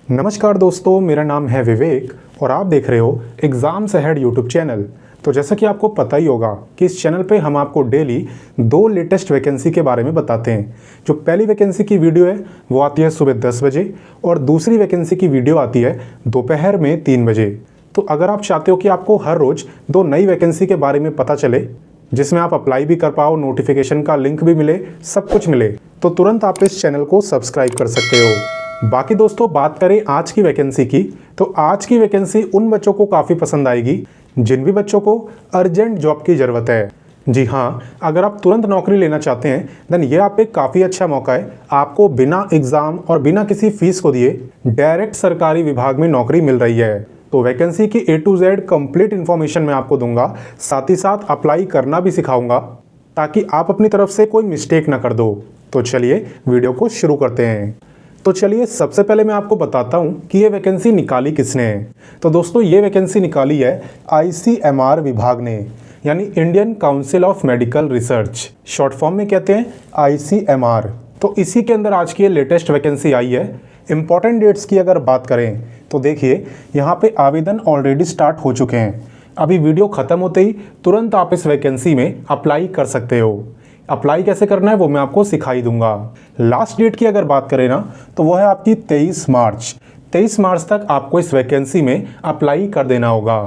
नमस्कार दोस्तों, मेरा नाम है विवेक और आप देख रहे हो एग्ज़ाम्स अहेड यूट्यूब चैनल। तो जैसा कि आपको पता ही होगा कि इस चैनल पे हम आपको डेली 2 लेटेस्ट वैकेंसी के बारे में बताते हैं। जो पहली वैकेंसी की वीडियो है वो आती है सुबह 10 बजे और दूसरी वैकेंसी की वीडियो आती है दोपहर में 3 बजे। तो अगर आप चाहते हो कि आपको हर रोज़ 2 नई वैकेंसी के बारे में पता चले, जिसमें आप अप्लाई भी कर पाओ, नोटिफिकेशन का लिंक भी मिले, सब कुछ मिले, तो तुरंत आप इस चैनल को सब्सक्राइब कर सकते हो। बाकी दोस्तों, बात करें आज की वैकेंसी की, तो आज की वैकेंसी उन बच्चों को काफ़ी पसंद आएगी जिन भी बच्चों को अर्जेंट जॉब की ज़रूरत है। जी हाँ, अगर आप तुरंत नौकरी लेना चाहते हैं देन ये आप एक काफ़ी अच्छा मौका है। आपको बिना एग्ज़ाम और बिना किसी फीस को दिए डायरेक्ट सरकारी विभाग में नौकरी मिल रही है। तो वैकेंसी की A to Z complete information मैं आपको दूंगा, साथ ही साथ अप्लाई करना भी सिखाऊंगा ताकि आप अपनी तरफ से कोई मिस्टेक ना कर दो। तो चलिए वीडियो को शुरू करते हैं। तो चलिए सबसे पहले मैं आपको बताता हूं कि ये वैकेंसी निकाली किसने है। तो दोस्तों, ये वैकेंसी निकाली है ICMR विभाग ने, यानी Indian council of medical research, short form में कहते हैं ICMR। तो इसी के अंदर आज की ये लेटेस्ट वैकेंसी आई है। इंपॉर्टेंट डेट्स की अगर बात करें तो देखिए यहाँ पे आवेदन ऑलरेडी स्टार्ट हो चुके हैं। अभी वीडियो ख़त्म होते ही तुरंत आप इस वैकेंसी में अप्लाई कर सकते हो। अप्लाई कैसे करना है वो मैं आपको सिखाई दूंगा। लास्ट डेट की अगर बात करें ना तो वो है आपकी 23 मार्च। 23 मार्च तक आपको इस वैकेंसी में अप्लाई कर देना होगा।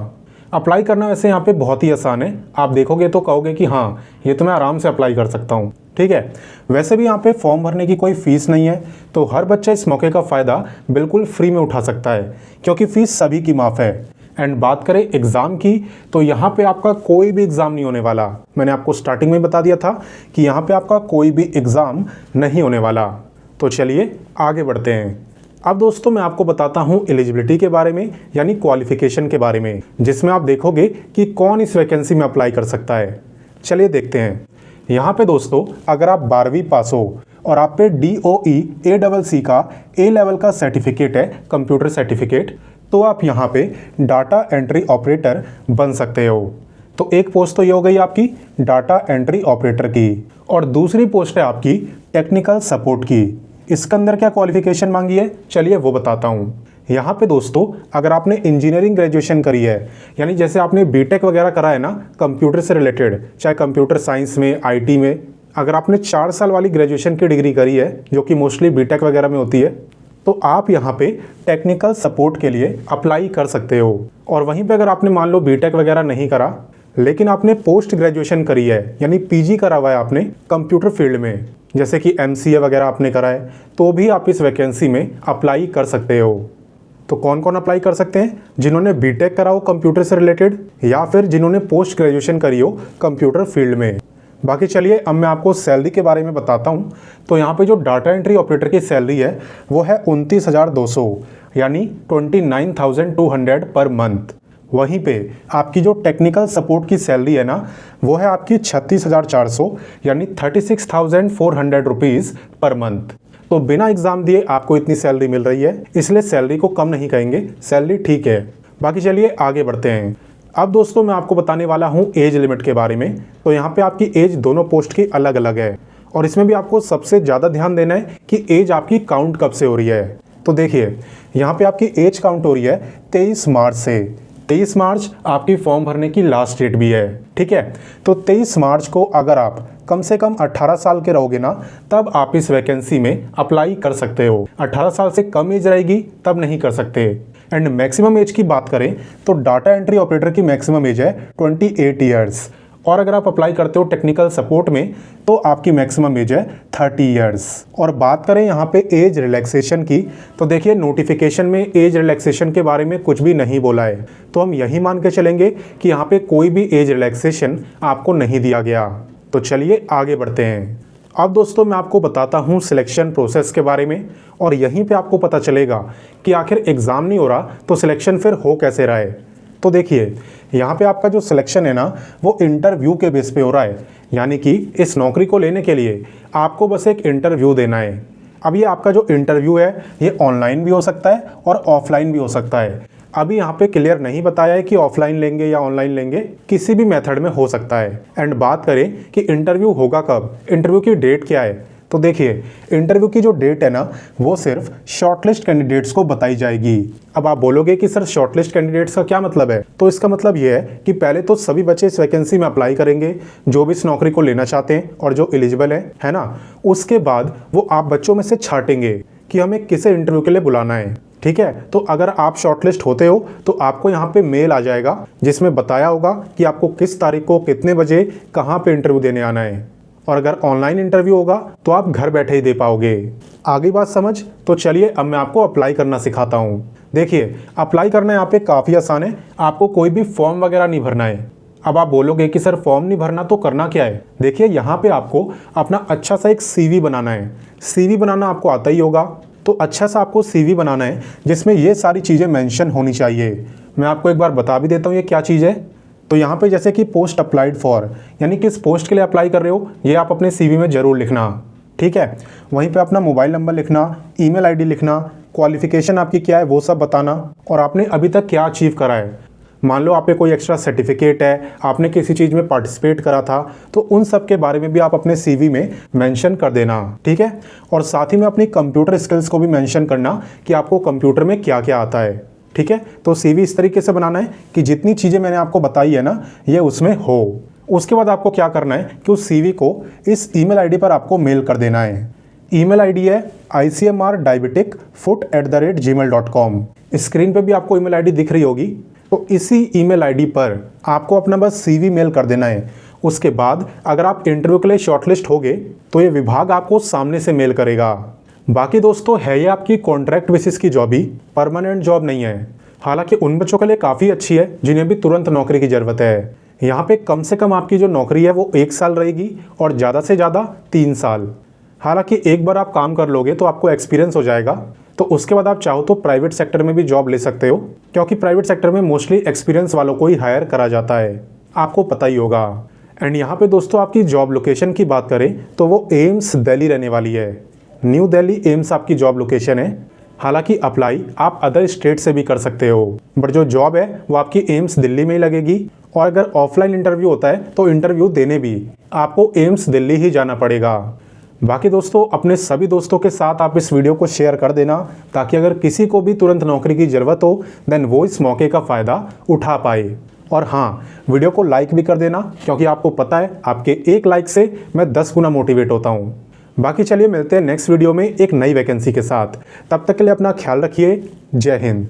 अप्लाई करना वैसे यहाँ पे बहुत ही आसान है। आप देखोगे तो कहोगे कि हाँ, ये तो मैं आराम से अप्लाई कर सकता हूँ। ठीक है, वैसे भी यहाँ पे फॉर्म भरने की कोई फ़ीस नहीं है, तो हर बच्चा इस मौके का फ़ायदा बिल्कुल फ्री में उठा सकता है, क्योंकि फ़ीस सभी की माफ़ है। एंड बात करें एग्ज़ाम की, तो यहाँ पे आपका कोई भी एग्ज़ाम नहीं होने वाला। मैंने आपको स्टार्टिंग में बता दिया था कि यहाँ पे आपका कोई भी एग्ज़ाम नहीं होने वाला। तो चलिए आगे बढ़ते हैं। अब दोस्तों, मैं आपको बताता हूँ एलिजिबिलिटी के बारे में, यानी क्वालिफ़िकेशन के बारे में, जिसमें आप देखोगे कि कौन इस वैकेंसी में अप्लाई कर सकता है। चलिए देखते हैं। यहाँ पे दोस्तों, अगर आप 12वीं पास हो और आप पे DOE ACC का A लेवल का सर्टिफिकेट है, कंप्यूटर सर्टिफिकेट, तो आप यहाँ पे डाटा एंट्री ऑपरेटर बन सकते हो। तो एक पोस्ट तो ये हो गई आपकी डाटा एंट्री ऑपरेटर की, और दूसरी पोस्ट है आपकी टेक्निकल सपोर्ट की। इसके अंदर क्या क्वालिफिकेशन मांगी है, चलिए वो बताता हूँ। यहाँ पे दोस्तों, अगर आपने इंजीनियरिंग ग्रेजुएशन करी है, यानी जैसे आपने बीटेक वगैरह करा है ना कंप्यूटर से रिलेटेड, चाहे कंप्यूटर साइंस में, IT में, अगर आपने 4 साल वाली ग्रेजुएशन की डिग्री करी है, जो कि मोस्टली बीटेक वगैरह में होती है, तो आप यहाँ पे टेक्निकल सपोर्ट के लिए अप्लाई कर सकते हो। और वहीं पे अगर आपने मान लो बीटेक वगैरह नहीं करा, लेकिन आपने पोस्ट ग्रेजुएशन करी है, यानी PG करा हुआ है आपने कंप्यूटर फील्ड में, जैसे कि MCA वगैरह आपने करा है, तो भी आप इस वैकेंसी में अप्लाई कर सकते हो। तो कौन कौन अप्लाई कर सकते हैं? जिन्होंने बीटेक करा हो कंप्यूटर से रिलेटेड, या फिर जिन्होंने पोस्ट ग्रेजुएशन करी हो कंप्यूटर फील्ड में। बाकी चलिए अब मैं आपको सैलरी के बारे में बताता हूँ। तो यहाँ पे जो डाटा एंट्री ऑपरेटर की सैलरी है वो है 29,200, यानी 29,200 पर मंथ। वहीं पे आपकी जो टेक्निकल सपोर्ट की सैलरी है ना, वो है आपकी 36,400, यानी 36,400 रुपीज़ पर मंथ। तो बिना एग्ज़ाम दिए आपको इतनी सैलरी मिल रही है, इसलिए सैलरी को कम नहीं कहेंगे, सैलरी ठीक है। बाकी चलिए आगे बढ़ते हैं। अब दोस्तों, मैं आपको बताने वाला हूँ एज लिमिट के बारे में। तो यहाँ पे आपकी एज दोनों पोस्ट की अलग अलग है, और इसमें भी आपको सबसे ज़्यादा ध्यान देना है कि एज आपकी काउंट कब से हो रही है। तो देखिए, यहाँ पे आपकी एज काउंट हो रही है 23 मार्च से। 23 मार्च आपकी फॉर्म भरने की लास्ट डेट भी है। ठीक है, तो 23 मार्च को अगर आप कम से कम 18 साल के रहोगे ना, तब आप इस वैकेंसी में अप्लाई कर सकते हो। 18 साल से कम एज रहेगी तब नहीं कर सकते। एंड मैक्सिमम एज की बात करें तो डाटा एंट्री ऑपरेटर की मैक्सिमम एज है 28 ईयर्स, और अगर आप अप्लाई करते हो टेक्निकल सपोर्ट में तो आपकी मैक्सिमम एज है 30 ईयर्स। और बात करें यहाँ पे एज रिलैक्सेशन की, तो देखिए नोटिफिकेशन में एज रिलैक्सेशन के बारे में कुछ भी नहीं बोला है, तो हम यही मान के चलेंगे कि यहाँ पे कोई भी एज रिलैक्सेशन आपको नहीं दिया गया। तो चलिए आगे बढ़ते हैं। अब दोस्तों, मैं आपको बताता हूँ सिलेक्शन प्रोसेस के बारे में, और यहीं पे आपको पता चलेगा कि आखिर एग्ज़ाम नहीं हो रहा तो सिलेक्शन फिर हो कैसे रहा है। तो देखिए, यहाँ पे आपका जो सिलेक्शन है ना, वो इंटरव्यू के बेस पे हो रहा है, यानी कि इस नौकरी को लेने के लिए आपको बस एक इंटरव्यू देना है। अब ये आपका जो इंटरव्यू है ये ऑनलाइन भी हो सकता है और ऑफलाइन भी हो सकता है। अभी यहाँ पे क्लियर नहीं बताया है कि ऑफलाइन लेंगे या ऑनलाइन लेंगे, किसी भी मेथड में हो सकता है। एंड बात करें कि इंटरव्यू होगा कब, इंटरव्यू की डेट क्या है, तो देखिए, इंटरव्यू की जो डेट है ना, वो सिर्फ शॉर्टलिस्ट कैंडिडेट्स को बताई जाएगी। अब आप बोलोगे कि सर शॉर्टलिस्ट कैंडिडेट्स का क्या मतलब है? तो इसका मतलब ये है कि पहले तो सभी बच्चे इस वैकेंसी में अप्लाई करेंगे जो भी इस नौकरी को लेना चाहते हैं और जो एलिजिबल है ना। उसके बाद वो आप बच्चों में से छांटेंगे कि हमें किसे इंटरव्यू के लिए बुलाना है। ठीक है, तो अगर आप शॉर्टलिस्ट होते हो तो आपको यहाँ पे मेल आ जाएगा जिसमें बताया होगा कि आपको किस तारीख को कितने बजे कहाँ पे इंटरव्यू देने आना है। और अगर ऑनलाइन इंटरव्यू होगा तो आप घर बैठे ही दे पाओगे। आगे बात समझ? तो चलिए अब मैं आपको अप्लाई करना सिखाता हूँ। देखिए, अप्लाई करना यहाँ पे काफ़ी आसान है। आपको कोई भी फॉर्म वगैरह नहीं भरना है। अब आप बोलोगे कि सर फॉर्म नहीं भरना तो करना क्या है? देखिए, यहाँ पे आपको अपना अच्छा सा एक CV बनाना है। CV बनाना आपको आता ही होगा, तो अच्छा सा आपको CV बनाना है जिसमें ये सारी चीज़ें मेंशन होनी चाहिए। मैं आपको एक बार बता भी देता हूँ ये क्या चीज़ है। तो यहाँ पे जैसे कि पोस्ट अप्लाइड फॉर, यानी किस पोस्ट के लिए अप्लाई कर रहे हो, ये आप अपने CV में ज़रूर लिखना। ठीक है, वहीं पे अपना मोबाइल नंबर लिखना, ईमेल ID लिखना, क्वालिफिकेशन आपकी क्या है वो सब बताना, और आपने अभी तक क्या अचीव करा है। मान लो आप पे कोई एक्स्ट्रा सर्टिफिकेट है, आपने किसी चीज़ में पार्टिसिपेट करा था, तो उन सब के बारे में भी आप अपने CV में मेंशन कर देना। ठीक है, और साथ ही में अपनी कंप्यूटर स्किल्स को भी मेंशन करना कि आपको कंप्यूटर में क्या क्या आता है। ठीक है, तो CV इस तरीके से बनाना है कि जितनी चीज़ें मैंने आपको बताई है ना, ये उसमें हो। उसके बाद आपको क्या करना है कि उस CV को इस ईमेल ID पर आपको मेल कर देना है। ईमेल ID है icmrdiabetic@gmail.com। स्क्रीन पे भी आपको ईमेल ID दिख रही होगी। तो इसी ईमेल ID पर आपको अपना बस CV मेल कर देना है। उसके बाद अगर आप इंटरव्यू के लिए शॉर्टलिस्ट होगे तो ये विभाग आपको सामने से मेल करेगा। बाकी दोस्तों, है ये आपकी कॉन्ट्रैक्ट बेसिस की जॉब ही, परमानेंट जॉब नहीं है। हालांकि उन बच्चों के लिए काफ़ी अच्छी है जिन्हें भी तुरंत नौकरी की ज़रूरत है। यहाँ पे कम से कम आपकी जो नौकरी है वो 1 साल रहेगी और ज़्यादा से ज़्यादा 3 साल। हालांकि एक बार आप काम कर लोगे तो आपको एक्सपीरियंस हो जाएगा, तो उसके बाद आप चाहो तो प्राइवेट सेक्टर में भी जॉब ले सकते हो, क्योंकि प्राइवेट सेक्टर में मोस्टली एक्सपीरियंस वालों को ही हायर करा जाता है, आपको पता ही होगा। एंड यहाँ पे दोस्तों आपकी जॉब लोकेशन की बात करें तो वो एम्स दिल्ली रहने वाली है। न्यू दिल्ली एम्स आपकी जॉब लोकेशन है। हालांकि अप्लाई आप अदर स्टेट से भी कर सकते हो, बट जो जॉब है वो आपकी एम्स दिल्ली में ही लगेगी। और अगर ऑफलाइन इंटरव्यू होता है तो इंटरव्यू देने भी आपको एम्स दिल्ली ही जाना पड़ेगा। बाकी दोस्तों, अपने सभी दोस्तों के साथ आप इस वीडियो को शेयर कर देना, ताकि अगर किसी को भी तुरंत नौकरी की ज़रूरत हो देन वो इस मौके का फ़ायदा उठा पाए। और हाँ, वीडियो को लाइक भी कर देना, क्योंकि आपको पता है आपके एक लाइक से मैं 10 गुना मोटिवेट होता हूँ। बाकी चलिए मिलते हैं नेक्स्ट वीडियो में एक नई वैकेंसी के साथ। तब तक के लिए अपना ख्याल रखिए। जय हिंद।